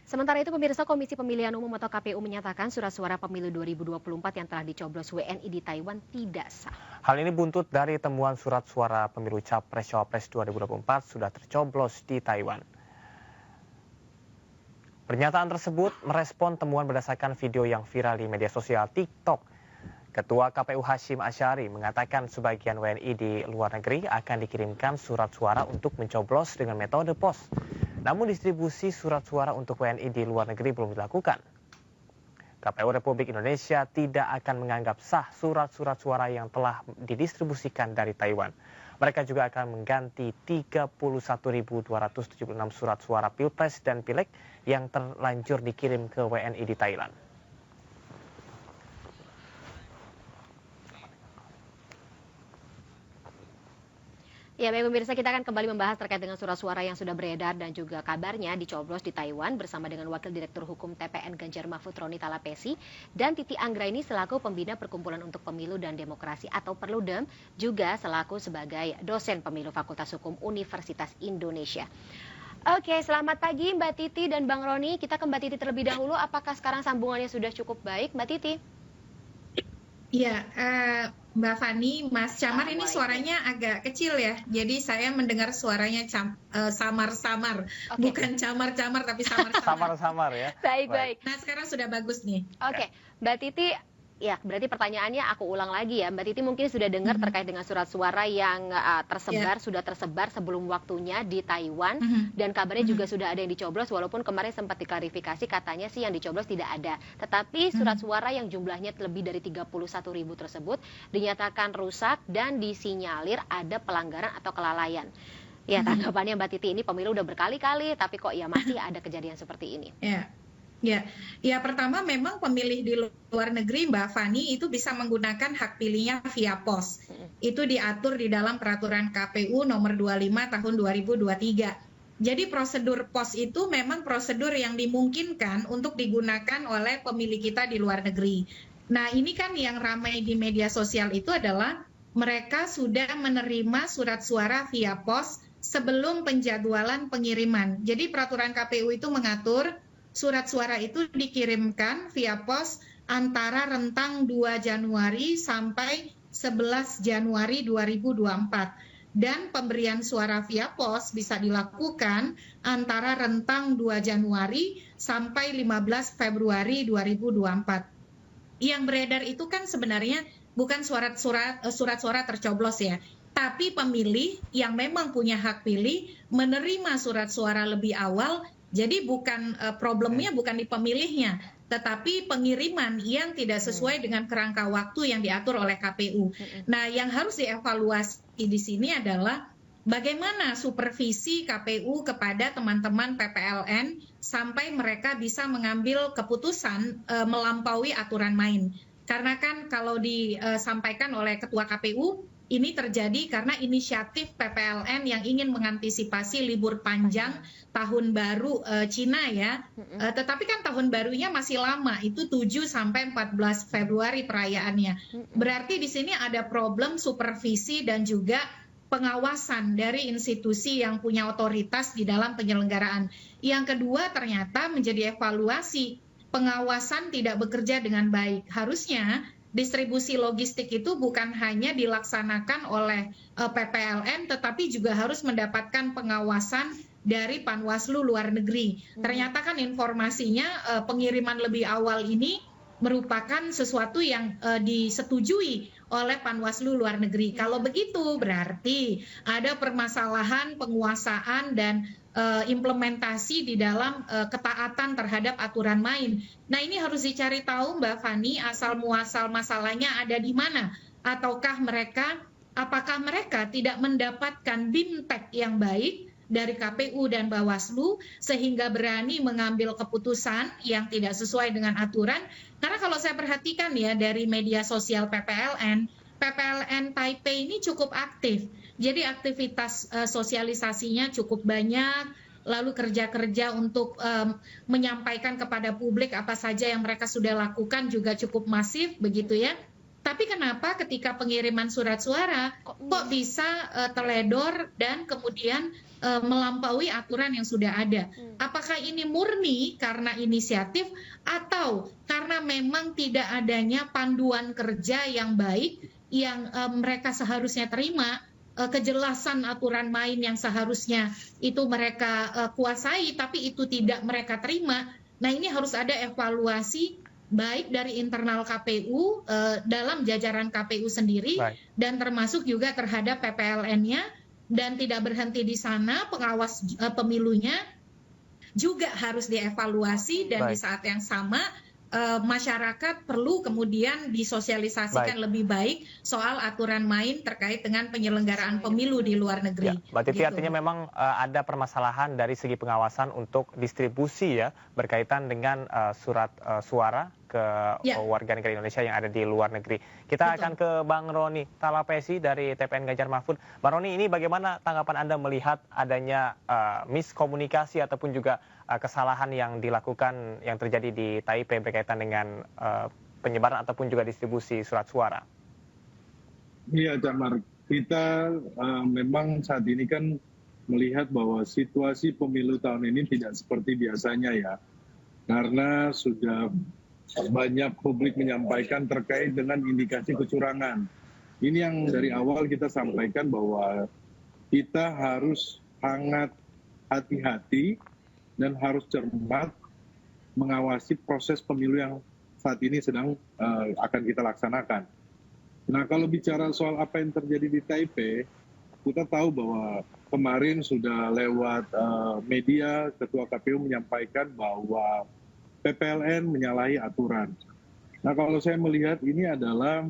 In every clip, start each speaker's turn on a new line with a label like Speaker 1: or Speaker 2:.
Speaker 1: Sementara itu pemirsa Komisi Pemilihan Umum atau KPU menyatakan surat suara pemilu 2024 yang telah dicoblos WNI di Taiwan tidak sah.
Speaker 2: Hal ini buntut dari temuan surat suara pemilu Capres-Cawapres 2024 sudah tercoblos di Taiwan. Pernyataan tersebut merespon temuan berdasarkan video yang viral di media sosial TikTok. Ketua KPU Hashim Asyari mengatakan sebagian WNI di luar negeri akan dikirimkan surat suara untuk mencoblos dengan metode pos. Namun distribusi surat suara untuk WNI di luar negeri belum dilakukan. KPU Republik Indonesia tidak akan menganggap sah surat-surat suara yang telah didistribusikan dari Taiwan. Mereka juga akan mengganti 31.276 surat suara Pilpres dan Pileg yang terlanjur dikirim ke WNI di Thailand.
Speaker 1: Ya baik pemirsa, kita akan kembali membahas terkait dengan surat suara yang sudah beredar dan juga kabarnya dicoblos di Taiwan bersama dengan Wakil Direktur Hukum TPN Ganjar Mahfud Roni Talapesi dan Titi Anggraini selaku Pembina Perkumpulan untuk Pemilu dan Demokrasi atau Perludem, juga selaku sebagai dosen pemilu Fakultas Hukum Universitas Indonesia. Oke, selamat pagi Mbak Titi dan Bang Roni. Kita ke Mbak Titi terlebih dahulu. Apakah sekarang sambungannya sudah cukup baik, Mbak Titi?
Speaker 3: Iya, Mbak Fani, Mas Camar ini suaranya agak kecil ya. Jadi saya mendengar suaranya samar-samar, bukan camar-camar tapi samar-samar.
Speaker 2: Samar-samar ya.
Speaker 1: Baik.
Speaker 3: Nah sekarang sudah bagus nih.
Speaker 1: Oke, Mbak Titi, ya berarti pertanyaannya aku ulang lagi ya. Mbak Titi mungkin sudah dengar terkait dengan surat suara yang sudah tersebar sebelum waktunya di Taiwan. Dan kabarnya juga sudah ada yang dicoblos, walaupun kemarin sempat diklarifikasi katanya sih yang dicoblos tidak ada. Tetapi surat suara yang jumlahnya lebih dari 31.000 tersebut dinyatakan rusak dan disinyalir ada pelanggaran atau kelalaian. Ya tanggapannya Mbak Titi, ini pemilu udah berkali-kali tapi kok ya masih ada kejadian seperti ini.
Speaker 3: Ya, pertama memang pemilih di luar negeri Mbak Fani itu bisa menggunakan hak pilihnya via pos. Itu diatur di dalam peraturan KPU nomor 25 tahun 2023. Jadi prosedur pos itu memang prosedur yang dimungkinkan untuk digunakan oleh pemilih kita di luar negeri. Nah ini kan yang ramai di media sosial itu adalah mereka sudah menerima surat suara via pos sebelum penjadwalan pengiriman. Jadi peraturan KPU itu mengatur surat suara itu dikirimkan via pos antara rentang 2 Januari sampai 11 Januari 2024. Dan pemberian suara via pos bisa dilakukan antara rentang 2 Januari sampai 15 Februari 2024. Yang beredar itu kan sebenarnya bukan surat suara tercoblos ya. Tapi pemilih yang memang punya hak pilih menerima surat suara lebih awal. Jadi problemnya bukan di pemilihnya, tetapi pengiriman yang tidak sesuai dengan kerangka waktu yang diatur oleh KPU. Nah, yang harus dievaluasi di sini adalah bagaimana supervisi KPU kepada teman-teman PPLN sampai mereka bisa mengambil keputusan melampaui aturan main. Karena kan kalau disampaikan oleh Ketua KPU, ini terjadi karena inisiatif PPLN yang ingin mengantisipasi libur panjang tahun baru Cina ya. Tetapi kan tahun barunya masih lama, itu 7 sampai 14 Februari perayaannya. Berarti di sini ada problem supervisi dan juga pengawasan dari institusi yang punya otoritas di dalam penyelenggaraan. Yang kedua ternyata menjadi evaluasi, pengawasan tidak bekerja dengan baik. Harusnya distribusi logistik itu bukan hanya dilaksanakan oleh PPLN, tetapi juga harus mendapatkan pengawasan dari Panwaslu luar negeri. Ternyata kan informasinya pengiriman lebih awal ini merupakan sesuatu yang disetujui oleh Panwaslu luar negeri. Kalau begitu berarti ada permasalahan penguasaan dan implementasi di dalam ketaatan terhadap aturan main. Nah ini harus dicari tahu Mbak Fani, asal muasal masalahnya ada di mana. Ataukah apakah mereka tidak mendapatkan BIMTEK yang baik dari KPU dan Bawaslu sehingga berani mengambil keputusan yang tidak sesuai dengan aturan. Karena kalau saya perhatikan ya dari media sosial PPLN Taipei ini cukup aktif. Jadi aktivitas sosialisasinya cukup banyak, lalu kerja-kerja untuk menyampaikan kepada publik apa saja yang mereka sudah lakukan juga cukup masif begitu ya. Tapi kenapa ketika pengiriman surat suara kok bisa teledor dan kemudian melampaui aturan yang sudah ada? Apakah ini murni karena inisiatif atau karena memang tidak adanya panduan kerja yang baik yang mereka seharusnya terima, kejelasan aturan main yang seharusnya itu mereka kuasai tapi itu tidak mereka terima. Nah, ini harus ada evaluasi baik dari internal KPU, dalam jajaran KPU sendiri, dan termasuk juga terhadap PPLN-nya, dan tidak berhenti di sana, pengawas pemilunya juga harus dievaluasi, dan di saat yang sama masyarakat perlu kemudian disosialisasikan lebih baik soal aturan main terkait dengan penyelenggaraan pemilu di luar negeri.
Speaker 2: Ya, Mbak Titi, artinya memang ada permasalahan dari segi pengawasan untuk distribusi ya berkaitan dengan surat suara ke warga negara Indonesia yang ada di luar negeri. Kita akan ke Bang Roni Talapesi dari TPN Ganjar Mahfud. Bang Roni, ini bagaimana tanggapan Anda melihat adanya miskomunikasi ataupun juga kesalahan yang dilakukan yang terjadi di Taipei berkaitan dengan penyebaran ataupun juga distribusi surat suara?
Speaker 4: Iya, Jamar. Kita memang saat ini kan melihat bahwa situasi pemilu tahun ini tidak seperti biasanya ya. Karena sudah banyak publik menyampaikan terkait dengan indikasi kecurangan. Ini yang dari awal kita sampaikan bahwa kita harus sangat hati-hati dan harus cermat mengawasi proses pemilu yang saat ini sedang akan kita laksanakan. Nah, kalau bicara soal apa yang terjadi di Taipei, kita tahu bahwa kemarin sudah lewat media, Ketua KPU menyampaikan bahwa PPLN menyalahi aturan. Nah, kalau saya melihat ini adalah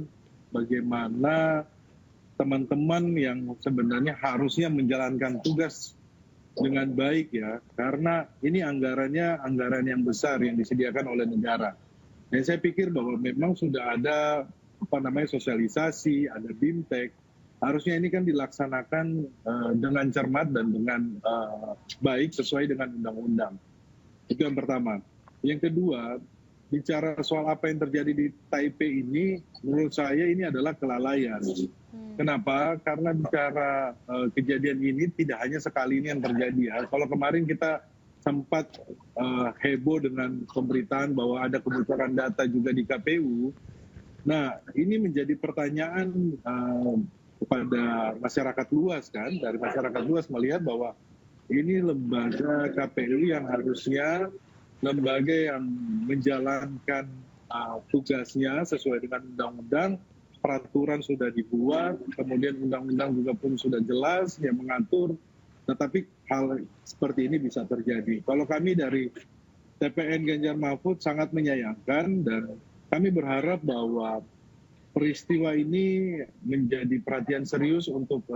Speaker 4: bagaimana teman-teman yang sebenarnya harusnya menjalankan tugas dengan baik ya, karena ini anggarannya anggaran yang besar yang disediakan oleh negara. Dan saya pikir bahwa memang sudah ada sosialisasi, ada BIMTEK. Harusnya ini kan dilaksanakan dengan cermat dan dengan baik sesuai dengan undang-undang. Itu yang pertama. Yang kedua, bicara soal apa yang terjadi di Taipei ini, menurut saya ini adalah kelalaian. Kenapa? Karena bicara kejadian ini tidak hanya sekali ini yang terjadi ya. Kalau kemarin kita sempat heboh dengan pemberitaan bahwa ada kebocoran data juga di KPU. Nah, ini menjadi pertanyaan kepada masyarakat luas kan. Dari masyarakat luas melihat bahwa ini lembaga KPU yang harusnya lembaga yang menjalankan tugasnya sesuai dengan undang-undang, peraturan sudah dibuat, kemudian undang-undang juga pun sudah jelas yang mengatur, tetapi hal seperti ini bisa terjadi. Kalau kami dari TPN Ganjar Mahfud sangat menyayangkan dan kami berharap bahwa peristiwa ini menjadi perhatian serius untuk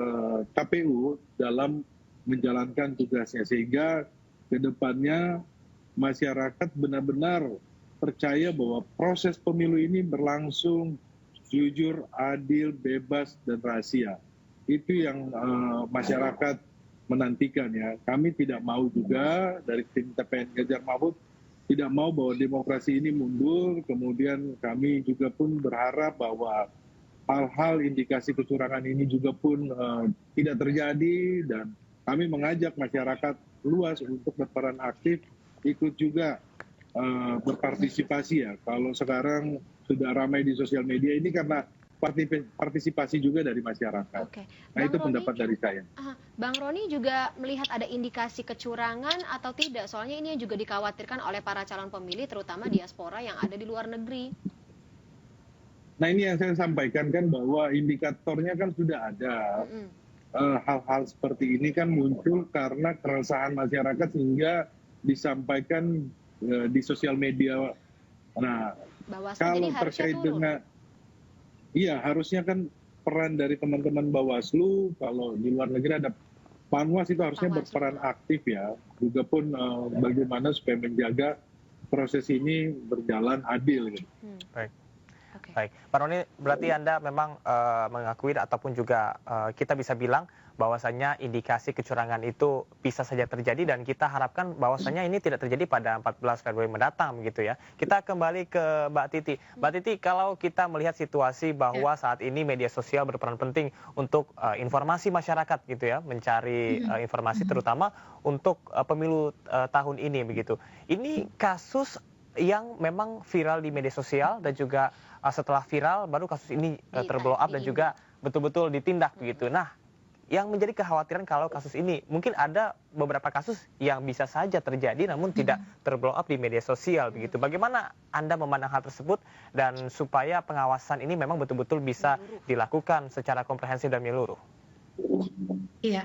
Speaker 4: KPU dalam menjalankan tugasnya, sehingga ke depannya masyarakat benar-benar percaya bahwa proses pemilu ini berlangsung jujur, adil, bebas, dan rahasia. Itu yang masyarakat menantikan ya. Kami tidak mau juga dari tim TPN Ganjar Mahfud tidak mau bahwa demokrasi ini mundur, kemudian kami juga pun berharap bahwa hal-hal indikasi kecurangan ini juga pun tidak terjadi, dan kami mengajak masyarakat luas untuk berperan aktif ikut juga berpartisipasi ya. Kalau sekarang sudah ramai di sosial media ini karena partisipasi juga dari masyarakat. Nah, itu pendapat dari saya.
Speaker 1: Bang Roni juga melihat ada indikasi kecurangan atau tidak? Soalnya ini yang juga dikhawatirkan oleh para calon pemilih, terutama diaspora yang ada di luar negeri.
Speaker 4: Nah, ini yang saya sampaikan kan bahwa indikatornya kan sudah ada. Hal-hal seperti ini kan muncul karena keresahan masyarakat sehingga disampaikan di sosial media. Nah, kalau terkait dengan harusnya kan peran dari teman-teman Bawaslu, kalau di luar negeri ada Panwas, itu harusnya berperan aktif ya. Juga pun bagaimana supaya menjaga proses ini berjalan adil. Gitu.
Speaker 2: Baik. Baik, Pak Roni, berarti Anda memang mengakui ataupun juga kita bisa bilang bahwasannya indikasi kecurangan itu bisa saja terjadi dan kita harapkan bahwasannya ini tidak terjadi pada 14 Februari mendatang begitu ya. Kita kembali ke Mbak Titi. Mbak Titi, kalau kita melihat situasi bahwa saat ini media sosial berperan penting untuk informasi masyarakat gitu ya, mencari informasi terutama untuk pemilu tahun ini begitu. Ini kasus yang memang viral di media sosial dan juga setelah viral baru kasus ini terblow up dan juga betul-betul ditindak begitu. Nah, yang menjadi kekhawatiran kalau kasus ini mungkin ada beberapa kasus yang bisa saja terjadi namun tidak terblow up di media sosial begitu. Bagaimana Anda memandang hal tersebut dan supaya pengawasan ini memang betul-betul bisa dilakukan secara komprehensif dan menyeluruh?
Speaker 3: Iya,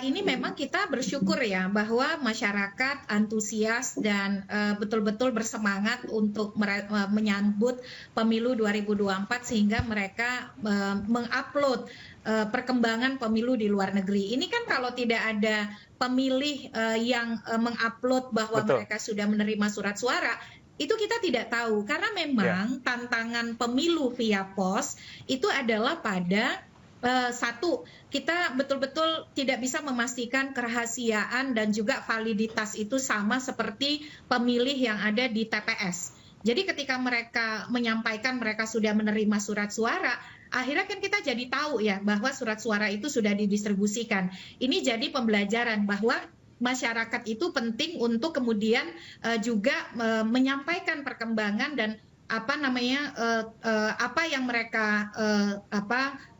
Speaker 3: ini memang kita bersyukur ya bahwa masyarakat antusias dan betul-betul bersemangat untuk menyambut pemilu 2024 sehingga mereka mengupload perkembangan pemilu di luar negeri. Ini kan kalau tidak ada pemilih yang mengupload bahwa mereka sudah menerima surat suara, itu kita tidak tahu karena memang tantangan pemilu via pos itu adalah pada satu, kita betul-betul tidak bisa memastikan kerahasiaan dan juga validitas itu sama seperti pemilih yang ada di TPS. Jadi ketika mereka menyampaikan mereka sudah menerima surat suara, akhirnya kan kita jadi tahu ya bahwa surat suara itu sudah didistribusikan. Ini jadi pembelajaran bahwa masyarakat itu penting untuk kemudian juga menyampaikan perkembangan dan apa yang mereka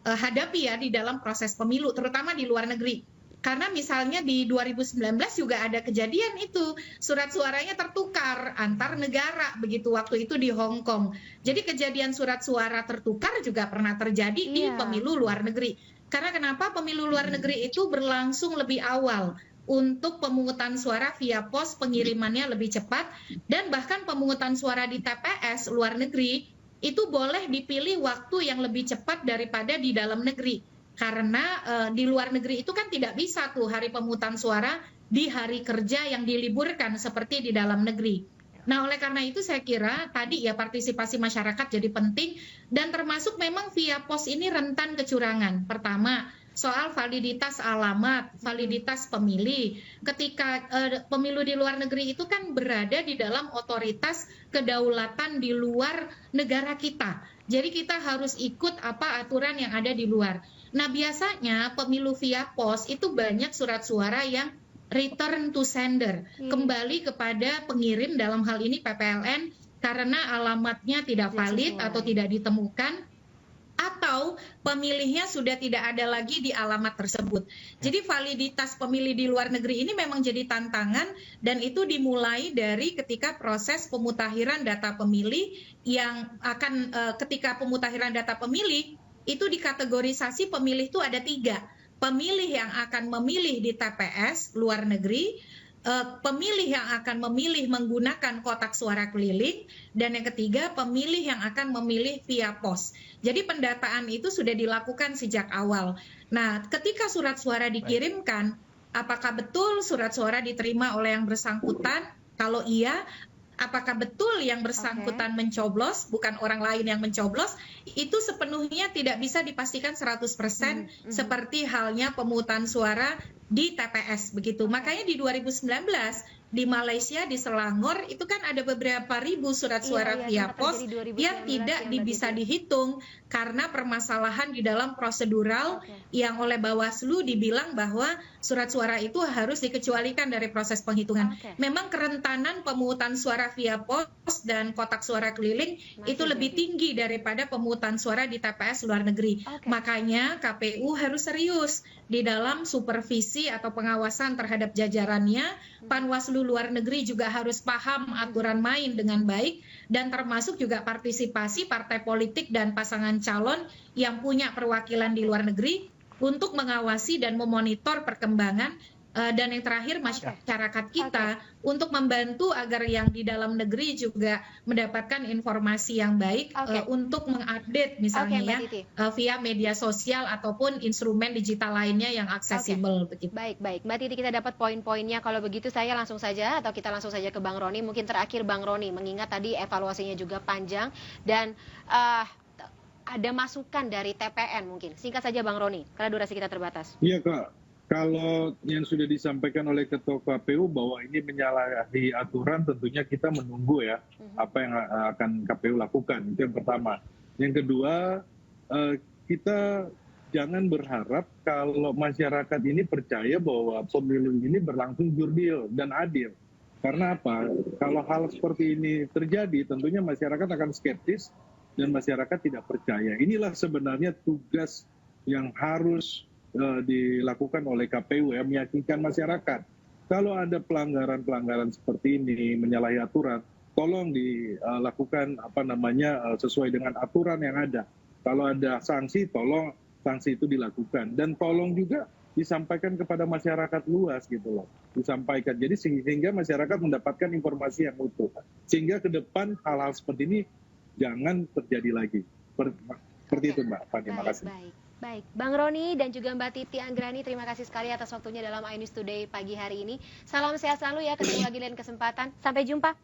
Speaker 3: hadapi ya di dalam proses pemilu, terutama di luar negeri. Karena misalnya di 2019 juga ada kejadian itu, surat suaranya tertukar antar negara begitu waktu itu di Hong Kong. Jadi kejadian surat suara tertukar juga pernah terjadi di pemilu luar negeri. Karena kenapa pemilu luar negeri itu berlangsung lebih awal untuk pemungutan suara via pos, pengirimannya lebih cepat, dan bahkan pemungutan suara di TPS luar negeri itu boleh dipilih waktu yang lebih cepat daripada di dalam negeri. Karena di luar negeri itu kan tidak bisa tuh hari pemungutan suara di hari kerja yang diliburkan seperti di dalam negeri. Nah, oleh karena itu saya kira tadi ya partisipasi masyarakat jadi penting dan termasuk memang via pos ini rentan kecurangan. Pertama, soal validitas alamat, validitas pemilih. Ketika pemilu di luar negeri itu kan berada di dalam otoritas kedaulatan di luar negara kita. Jadi kita harus ikut apa aturan yang ada di luar. Nah, biasanya pemilu via pos itu banyak surat suara yang return to sender, kembali kepada pengirim dalam hal ini PPLN karena alamatnya tidak valid atau tidak ditemukan, atau pemilihnya sudah tidak ada lagi di alamat tersebut. Jadi validitas pemilih di luar negeri ini memang jadi tantangan dan itu dimulai dari ketika proses pemutakhiran data pemilih yang akan ketika pemutakhiran data pemilih itu dikategorisasi pemilih itu ada 3. Pemilih yang akan memilih di TPS luar negeri, pemilih yang akan memilih menggunakan kotak suara keliling, dan yang ketiga pemilih yang akan memilih via pos. Jadi pendataan itu sudah dilakukan sejak awal. Nah, ketika surat suara dikirimkan, apakah betul surat suara diterima oleh yang bersangkutan? Kalau iya, apakah betul yang bersangkutan mencoblos, bukan orang lain yang mencoblos, itu sepenuhnya tidak bisa dipastikan 100% seperti halnya pemungutan suara di TPS begitu. Makanya di 2019 di Malaysia, di Selangor, itu kan ada beberapa ribu surat suara via pos yang tidak bisa dihitung karena permasalahan di dalam prosedural yang oleh Bawaslu dibilang bahwa surat suara itu harus dikecualikan dari proses penghitungan. Memang kerentanan pemungutan suara via pos dan kotak suara keliling itu lebih tinggi daripada pemungutan suara di TPS luar negeri. Makanya KPU harus serius di dalam supervisi atau pengawasan terhadap jajarannya. Panwaslu luar negeri juga harus paham aturan main dengan baik dan termasuk juga partisipasi partai politik dan pasangan calon yang punya perwakilan di luar negeri untuk mengawasi dan memonitor perkembangan Dan yang terakhir masyarakat kita untuk membantu agar yang di dalam negeri juga mendapatkan informasi yang baik untuk mengupdate misalnya via media sosial ataupun instrumen digital lainnya yang aksesibel.
Speaker 1: Baik, Mbak Titi, kita dapat poin-poinnya. Kalau begitu saya langsung saja atau kita langsung saja ke Bang Roni. Mungkin terakhir Bang Roni, mengingat tadi evaluasinya juga panjang dan ada masukan dari TPN mungkin. Singkat saja Bang Roni, karena durasi kita terbatas.
Speaker 4: Iya Kak. Kalau yang sudah disampaikan oleh Ketua KPU bahwa ini menyalahi aturan, tentunya kita menunggu ya apa yang akan KPU lakukan. Itu yang pertama. Yang kedua, kita jangan berharap kalau masyarakat ini percaya bahwa pemilu ini berlangsung jurdil dan adil. Karena apa? Kalau hal seperti ini terjadi, tentunya masyarakat akan skeptis dan masyarakat tidak percaya. Inilah sebenarnya tugas yang harus dilakukan oleh KPU ya, meyakinkan masyarakat. Kalau ada pelanggaran-pelanggaran seperti ini, menyalahi aturan, tolong dilakukan sesuai dengan aturan yang ada. Kalau ada sanksi, tolong sanksi itu dilakukan. Dan tolong juga disampaikan kepada masyarakat luas gitu loh. Disampaikan. Jadi sehingga masyarakat mendapatkan informasi yang utuh. Sehingga ke depan hal-hal seperti ini jangan terjadi lagi. Seperti itu Mbak Fani, terima kasih.
Speaker 1: Baik, Bang Roni dan juga Mbak Titi Anggrani, terima kasih sekali atas waktunya dalam iNews Today pagi hari ini. Salam sehat selalu ya, ketemu lagi lain kesempatan. Sampai jumpa.